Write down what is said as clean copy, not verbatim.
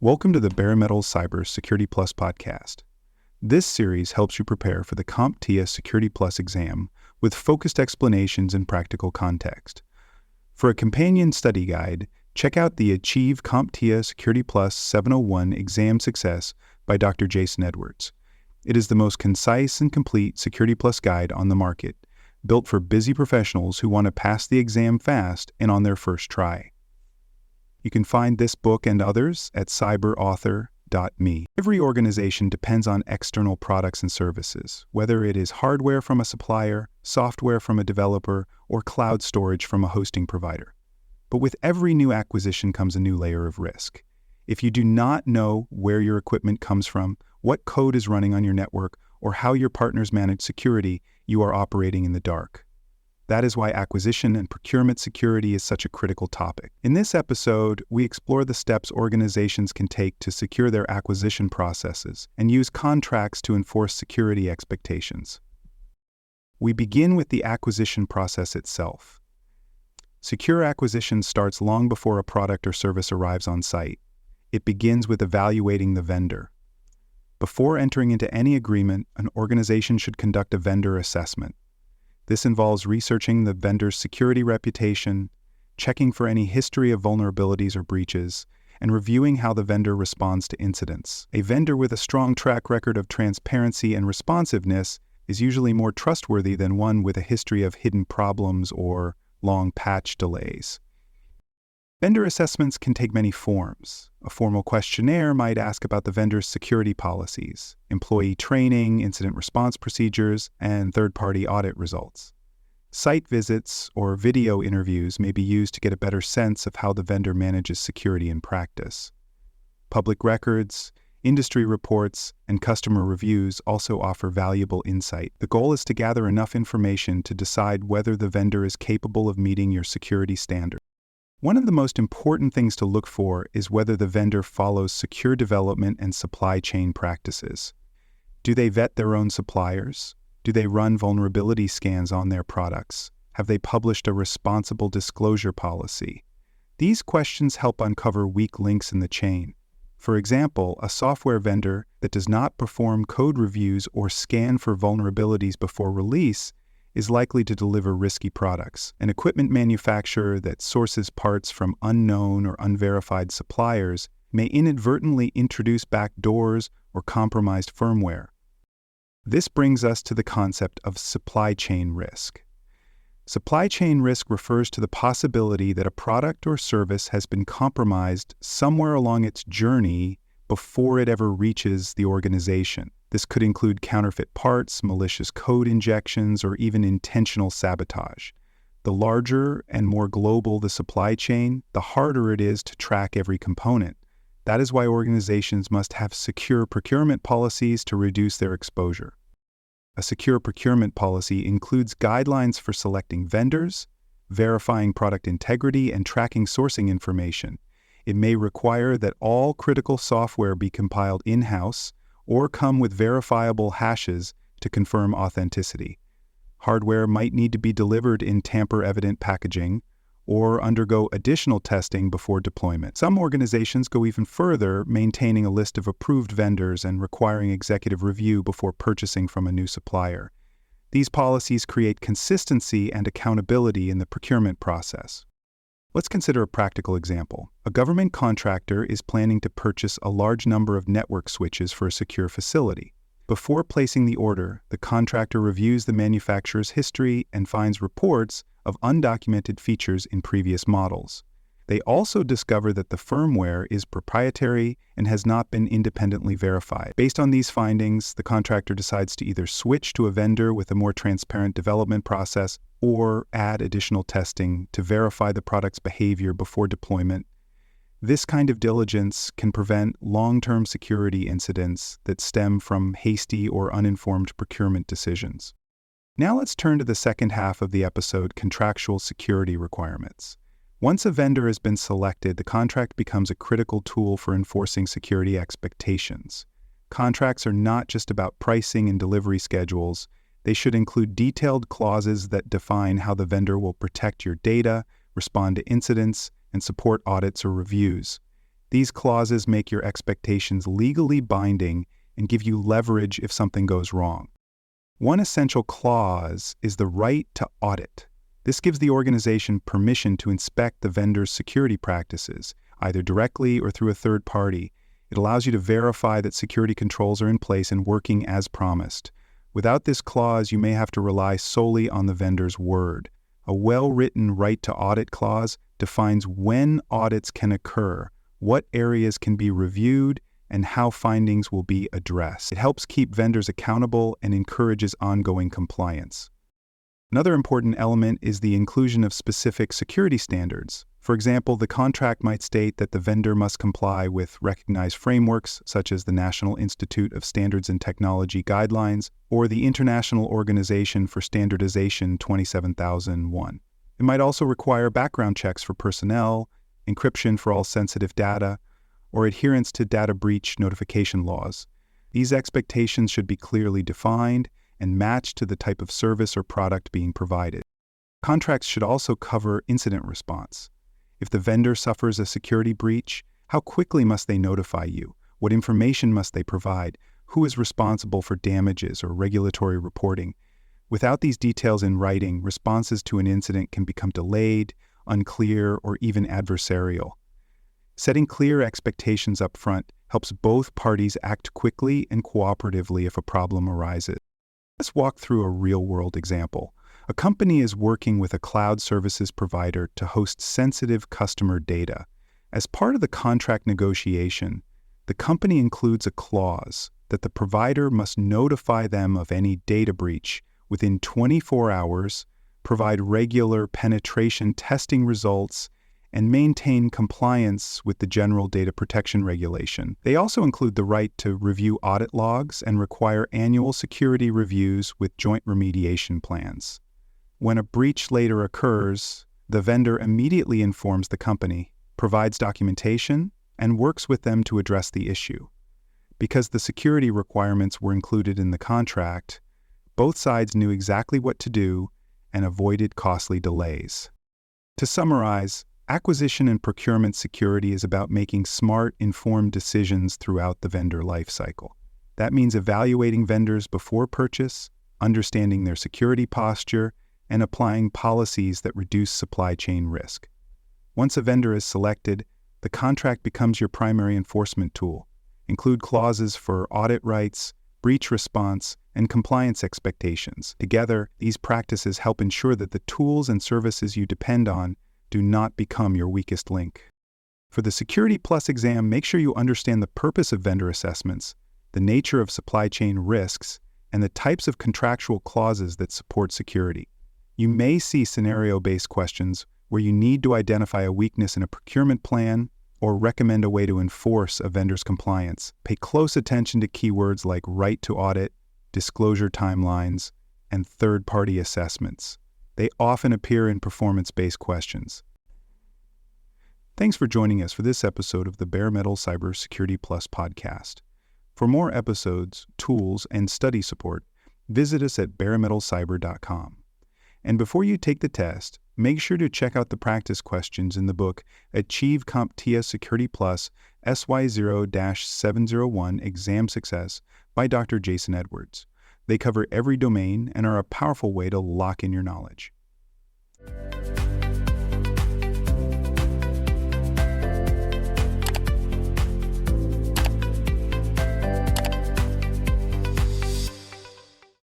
Welcome to the Bare Metal Cybersecurity Plus podcast. This series helps you prepare for the CompTIA Security Plus exam with focused explanations and practical context. For a companion study guide, check out the Achieve CompTIA Security Plus 701 Exam Success by Dr. Jason Edwards. It is the most concise and complete Security Plus guide on the market, built for busy professionals who want to pass the exam fast and on their first try. You can find this book and others at cyberauthor.me. Every organization depends on external products and services, whether it is hardware from a supplier, software from a developer, or cloud storage from a hosting provider. But with every new acquisition comes a new layer of risk. If you do not know where your equipment comes from, what code is running on your network, or how your partners manage security, you are operating in the dark. That is why acquisition and procurement security is such a critical topic. In this episode, we explore the steps organizations can take to secure their acquisition processes and use contracts to enforce security expectations. We begin with the acquisition process itself. Secure acquisition starts long before a product or service arrives on site. It begins with evaluating the vendor. Before entering into any agreement, an organization should conduct a vendor assessment. This involves researching the vendor's security reputation, checking for any history of vulnerabilities or breaches, and reviewing how the vendor responds to incidents. A vendor with a strong track record of transparency and responsiveness is usually more trustworthy than one with a history of hidden problems or long patch delays. Vendor assessments can take many forms. A formal questionnaire might ask about the vendor's security policies, employee training, incident response procedures, and third-party audit results. Site visits or video interviews may be used to get a better sense of how the vendor manages security in practice. Public records, industry reports, and customer reviews also offer valuable insight. The goal is to gather enough information to decide whether the vendor is capable of meeting your security standards. One of the most important things to look for is whether the vendor follows secure development and supply chain practices. Do they vet their own suppliers? Do they run vulnerability scans on their products? Have they published a responsible disclosure policy? These questions help uncover weak links in the chain. For example, a software vendor that does not perform code reviews or scan for vulnerabilities before release is likely to deliver risky products. An equipment manufacturer that sources parts from unknown or unverified suppliers may inadvertently introduce backdoors or compromised firmware. This brings us to the concept of supply chain risk. Supply chain risk refers to the possibility that a product or service has been compromised somewhere along its journey before it ever reaches the organization. This could include counterfeit parts, malicious code injections, or even intentional sabotage. The larger and more global the supply chain, the harder it is to track every component. That is why organizations must have secure procurement policies to reduce their exposure. A secure procurement policy includes guidelines for selecting vendors, verifying product integrity, and tracking sourcing information. It may require that all critical software be compiled in-house or come with verifiable hashes to confirm authenticity. Hardware might need to be delivered in tamper-evident packaging or undergo additional testing before deployment. Some organizations go even further, maintaining a list of approved vendors and requiring executive review before purchasing from a new supplier. These policies create consistency and accountability in the procurement process. Let's consider a practical example. A government contractor is planning to purchase a large number of network switches for a secure facility. Before placing the order, the contractor reviews the manufacturer's history and finds reports of undocumented features in previous models. They also discover that the firmware is proprietary and has not been independently verified. Based on these findings, the contractor decides to either switch to a vendor with a more transparent development process or add additional testing to verify the product's behavior before deployment. This kind of diligence can prevent long-term security incidents that stem from hasty or uninformed procurement decisions. Now let's turn to the second half of the episode, contractual security requirements. Once a vendor has been selected, the contract becomes a critical tool for enforcing security expectations. Contracts are not just about pricing and delivery schedules. They should include detailed clauses that define how the vendor will protect your data, respond to incidents, and support audits or reviews. These clauses make your expectations legally binding and give you leverage if something goes wrong. One essential clause is the right to audit. This gives the organization permission to inspect the vendor's security practices, either directly or through a third party. It allows you to verify that security controls are in place and working as promised. Without this clause, you may have to rely solely on the vendor's word. A well-written right to audit clause defines when audits can occur, what areas can be reviewed, and how findings will be addressed. It helps keep vendors accountable and encourages ongoing compliance. Another important element is the inclusion of specific security standards. For example, the contract might state that the vendor must comply with recognized frameworks such as the National Institute of Standards and Technology Guidelines or the International Organization for Standardization 27001. It might also require background checks for personnel, encryption for all sensitive data, or adherence to data breach notification laws. These expectations should be clearly defined and matched to the type of service or product being provided. Contracts should also cover incident response. If the vendor suffers a security breach, how quickly must they notify you? What information must they provide? Who is responsible for damages or regulatory reporting? Without these details in writing, responses to an incident can become delayed, unclear, or even adversarial. Setting clear expectations up front helps both parties act quickly and cooperatively if a problem arises. Let's walk through a real-world example. A company is working with a cloud services provider to host sensitive customer data. As part of the contract negotiation, the company includes a clause that the provider must notify them of any data breach within 24 hours, provide regular penetration testing results, and maintain compliance with the General Data Protection Regulation. They also include the right to review audit logs and require annual security reviews with joint remediation plans. When a breach later occurs, the vendor immediately informs the company, provides documentation, and works with them to address the issue. Because the security requirements were included in the contract, both sides knew exactly what to do and avoided costly delays. To summarize, acquisition and procurement security is about making smart, informed decisions throughout the vendor lifecycle. That means evaluating vendors before purchase, understanding their security posture, and applying policies that reduce supply chain risk. Once a vendor is selected, the contract becomes your primary enforcement tool. Include clauses for audit rights, breach response, and compliance expectations. Together, these practices help ensure that the tools and services you depend on do not become your weakest link. For the Security Plus exam, make sure you understand the purpose of vendor assessments, the nature of supply chain risks, and the types of contractual clauses that support security. You may see scenario-based questions where you need to identify a weakness in a procurement plan or recommend a way to enforce a vendor's compliance. Pay close attention to keywords like right to audit, disclosure timelines, and third-party assessments. They often appear in performance-based questions. Thanks for joining us for this episode of the Bare Metal Cybersecurity Plus podcast. For more episodes, tools, and study support, visit us at baremetalcyber.com. And before you take the test, make sure to check out the practice questions in the book Achieve CompTIA Security Plus SY0-701 Exam Success by Dr. Jason Edwards. They cover every domain and are a powerful way to lock in your knowledge.